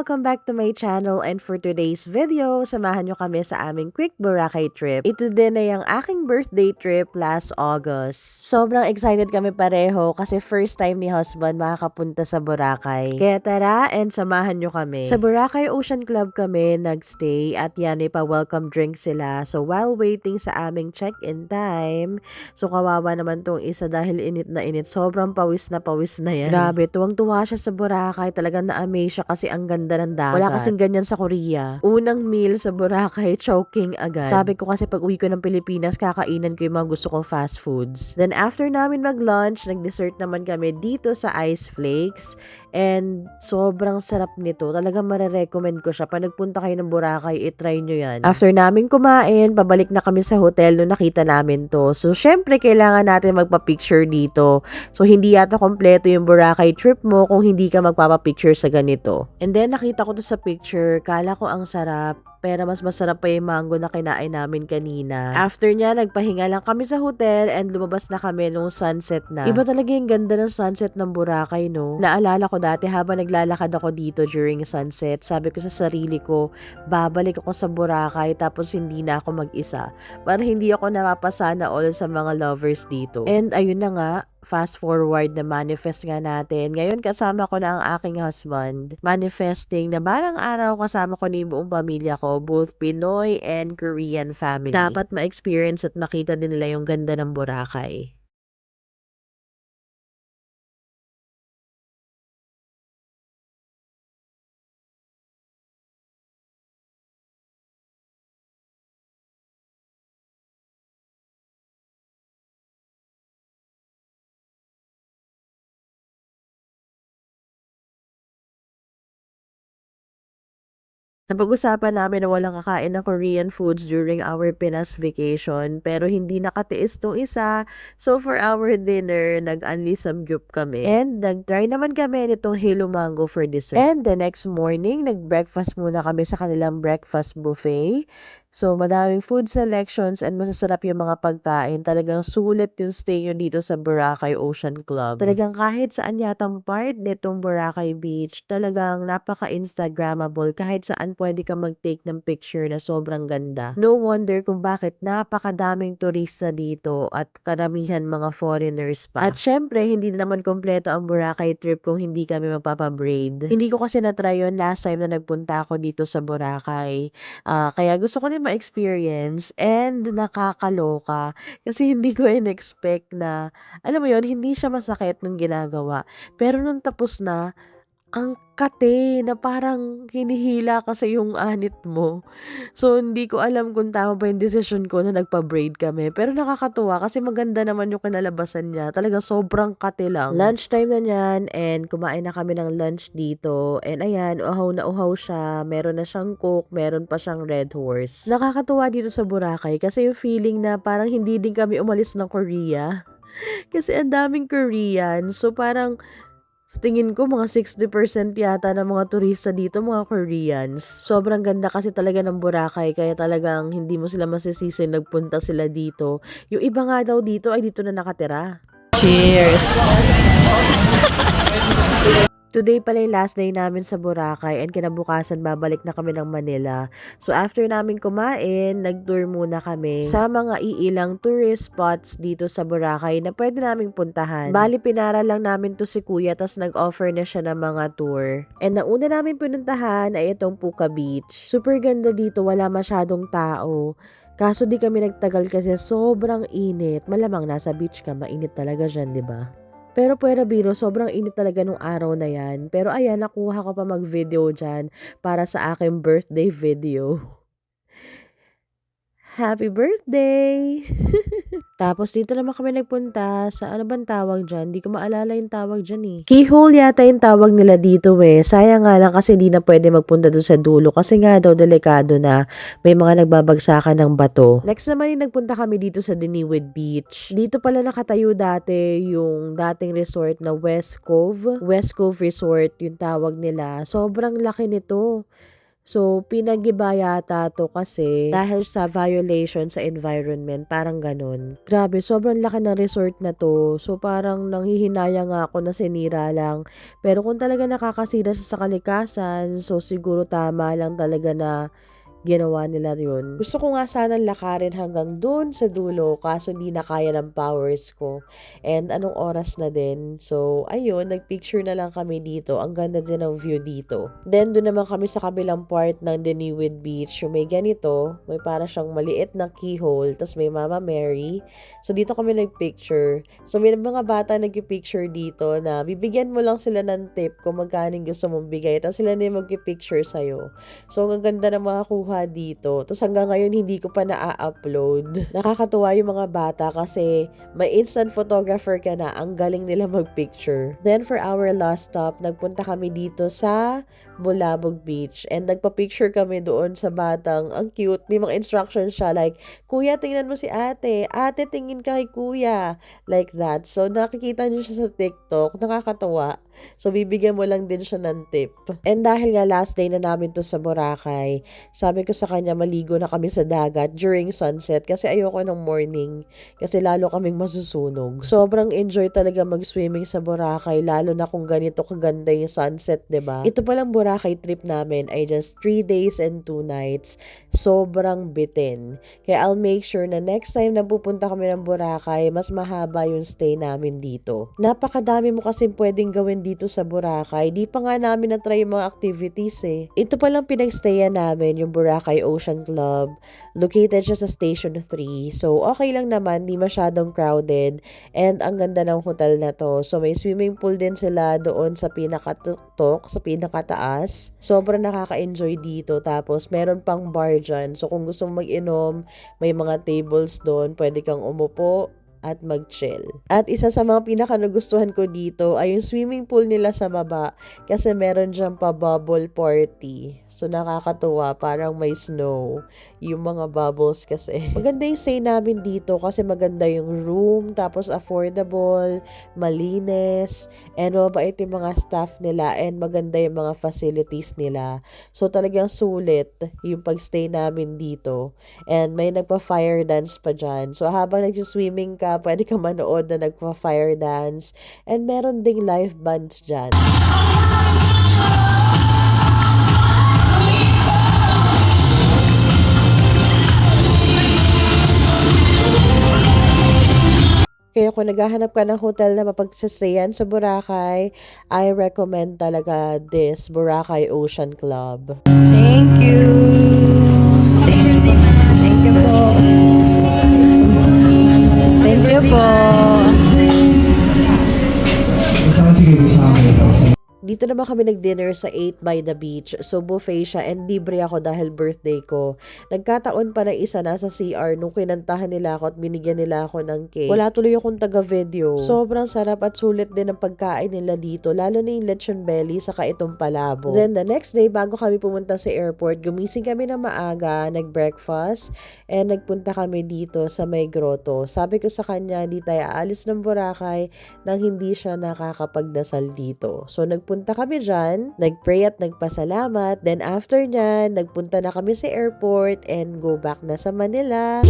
welcome back to my channel, and for today's video, samahan nyo kami sa aming quick Boracay trip. Ito din ay ang aking birthday trip last August. Sobrang excited kami pareho kasi first time ni husband makakapunta sa Boracay. Kaya tara and samahan nyo kami. Sa Boracay Ocean Club kami nagstay at yan ay pa-welcome drink sila. So while waiting sa aming check-in time, so kawawa naman tong isa dahil init na init. Sobrang pawis na yan. Grabe, tuwang-tuwa siya sa Boracay. Talagang na-amaze siya kasi ang ganda ng dagat. Wala kasing ganyan sa Korea. Unang meal sa Boracay, choking agad. Sabi ko kasi pag uwi ko ng Pilipinas, kakainan ko yung mga gusto kong fast foods. Then after namin mag-lunch, nag-dessert naman kami dito sa Ice Flakes. And sobrang sarap nito. Talagang marirecommend ko siya. Pag nagpunta kayo ng Boracay, itry nyo yan. After namin kumain, pabalik na kami sa hotel nung nakita namin to. So syempre, kailangan natin magpa-picture dito. So hindi yata kompleto yung Boracay trip mo kung hindi ka magpapapicture sa ganito. And then nakita ko to sa picture, kala ko ang sarap. Pero mas masarap pa yung mango na kinain namin kanina. After niya, nagpahinga lang kami sa hotel and lumabas na kami nung sunset na. Iba talaga yung ganda ng sunset ng Boracay, no? Naalala ko dati habang naglalakad ako dito during sunset, sabi ko sa sarili ko, babalik ako sa Boracay tapos hindi na ako mag-isa. Para hindi ako napapasana all sa mga lovers dito. And ayun na nga, fast forward na manifest nga natin. Ngayon kasama ko na ang aking husband. Manifesting na balang araw kasama ko ni buong pamilya ko, both Pinoy and Korean family. Dapat ma-experience at makita din nila yung ganda ng Boracay. Napag-usapan namin na walang kakain ng Korean foods during our Pinas vacation, pero hindi nakatiis tong isa. So for our dinner, nag-unli samgyup kami. And nag-try naman kami nitong Halo Mango for dessert. And the next morning, nag-breakfast muna kami sa kanilang breakfast buffet. So madaming food selections and masasarap yung mga pagkain. Talagang sulit yung stay nyo dito sa Boracay Ocean Club. Talagang kahit saan yatang part nitong Boracay Beach, talagang napaka-instagrammable. Kahit saan pwede ka mag-take ng picture na sobrang ganda. No wonder kung bakit napakadaming turista dito at karamihan mga foreigners pa. At syempre, hindi naman kompleto ang Boracay trip kung hindi kami magpapabraid. Hindi ko kasi na-try yun last time na nagpunta ako dito sa Boracay. Kaya gusto ko din ma-experience and nakakaloka kasi hindi ko in-expect na, alam mo yon, hindi siya masakit nung ginagawa. Pero nung tapos na, ang kate na parang hinihila kasi yung anit mo. So, hindi ko alam kung tama ba yung decision ko na nagpa-braid kami. Pero nakakatuwa kasi maganda naman yung kinalabasan niya. Talaga sobrang kate lang. Lunchtime na niyan and kumain na kami ng lunch dito. And ayan, uhaw na uhaw siya. Meron na siyang Coke, meron pa siyang Red Horse. Nakakatuwa dito sa Boracay kasi yung feeling na parang hindi din kami umalis ng Korea. Kasi ang daming Korean. So, parang sa tingin ko, mga 60% yata ng mga turista dito, mga Koreans. Sobrang ganda kasi talaga ng Boracay, kaya talagang hindi mo sila masisisi nagpunta sila dito. Yung iba nga daw dito ay dito na nakatira. Cheers! Today pala yung last day namin sa Boracay and kinabukasan babalik na kami ng Manila. So after namin kumain, nag-tour muna kami sa mga iilang tourist spots dito sa Boracay na pwede naming puntahan. Bali, pinara lang namin to si Kuya tapos nag-offer na siya ng mga tour. And nauna namin pinuntahan ay itong Puka Beach. Super ganda dito, wala masyadong tao. Kaso di kami nagtagal kasi sobrang init. Malamang nasa beach ka, mainit talaga dyan, di ba? Pero puwera biro, sobrang init talaga nung araw na yan. Pero ayan, nakuha ko pa mag-video dyan para sa aking birthday video. Happy birthday! Tapos dito naman kami nagpunta sa ano bang tawag dyan? Di ko maalala yung tawag dyan eh. Keyhole yata yung tawag nila dito eh. Sayang nga lang kasi di na pwede magpunta doon sa dulo kasi nga daw delikado na may mga nagbabagsakan ng bato. Next naman yung nagpunta kami dito sa Diniwid Beach. Dito pala nakatayo dati yung dating resort na West Cove. West Cove Resort yung tawag nila. Sobrang laki nito. So, pinag-iba yata 'to kasi dahil sa violation sa environment, parang gano'n. Grabe, sobrang laki ng resort na 'to. So, parang nanghihinayang nga ako na sinira lang. Pero kung talaga nakakasira siya sa kalikasan, so siguro tama lang talaga na ginawa nila yun. Gusto ko nga sanang lakarin hanggang dun sa dulo kaso hindi na kaya ng powers ko. And anong oras na din. So, ayun, nagpicture na lang kami dito. Ang ganda din ng view dito. Then, dun naman kami sa kabilang part ng Diniwid Beach. Yung may ganito, may para siyang maliit na keyhole. Tapos may Mama Mary. So, dito kami nagpicture. So, may mga bata nagpicture dito na bibigyan mo lang sila ng tip kung magkano gusto mong bigay. Tapos sila na yung magpipicture sa'yo. So, ang ganda na makakuha dito. Tapos hanggang ngayon, hindi ko pa na-upload. Nakakatuwa yung mga bata kasi may instant photographer ka na. Ang galing nila mag-picture. Then, for our last stop, nagpunta kami dito sa Bulabog Beach. And nagpa-picture kami doon sa batang. Ang cute. May mga instructions siya like, Kuya, tingnan mo si ate. Ate, tingin ka kay kuya. Like that. So, nakikita niyo siya sa TikTok. Nakakatuwa. So, bibigyan mo lang din siya ng tip. And dahil nga last day na namin to sa Boracay, sabi ko sa kanya maligo na kami sa dagat during sunset kasi ayoko ng morning kasi lalo kaming masusunog. Sobrang enjoy talaga mag-swimming sa Boracay lalo na kung ganito kaganda yung sunset, 'di ba? Ito palang Boracay trip namin ay just 3 days and 2 nights. Sobrang bitin. Kaya I'll make sure na next time na pupunta kami ng Boracay, mas mahaba yung stay namin dito. Napakadami mo kasi pwedeng gawin dito sa Boracay. Di pa nga namin na-try yung mga activities eh. Ito palang pinagstayan namin, yung Boracay Ocean Club. Located siya sa Station 3. So, okay lang naman. Di masyadong crowded. And ang ganda ng hotel na to. So, may swimming pool din sila doon sa pinakatuktok, sa pinakataas. Sobrang nakaka-enjoy dito. Tapos, meron pang bar dyan. So, kung gusto mong mag-inom, may mga tables doon. Pwede kang umupo at mag-chill. At isa sa mga pinaka-nagustuhan ko dito ay yung swimming pool nila sa baba kasi meron dyan pa bubble party. So nakakatuwa, parang may snow. Yung mga bubbles kasi. Maganda yung stay namin dito kasi maganda yung room, tapos affordable, malinis, and mabait yung mga staff nila and maganda yung mga facilities nila. So talagang sulit yung pag-stay namin dito. And may nagpa-fire dance pa dyan. So habang nag-swimming ka, pwede ka manood na nagpa-fire dance. And meron ding live bands dyan. Kaya kung naghahanap ka ng hotel na mapagsasayan sa Boracay, I recommend talaga this Boracay Ocean Club. Thank you. Thank you po. Thank you po. Dito naman kami nag-dinner sa 8 by the beach. So, buffet siya and libre ako dahil birthday ko. Nagkataon pa na isa nasa CR nung kinantahan nila ako at binigyan nila ako ng cake. Wala tuloy akong taga-video. Sobrang sarap at sulit din ang pagkain nila dito. Lalo na yung lechon belly saka itong palabo. Then, the next day, bago kami pumunta sa airport, gumising kami ng maaga, nag-breakfast, and nagpunta kami dito sa may grotto. Sabi ko sa kanya, hindi tayo aalis ng Boracay nang hindi siya nakakapagdasal dito. So, nagpunta kami dyan, nag-pray at nagpasalamat. Then after nyan, nagpunta na kami sa airport and go back na sa Manila.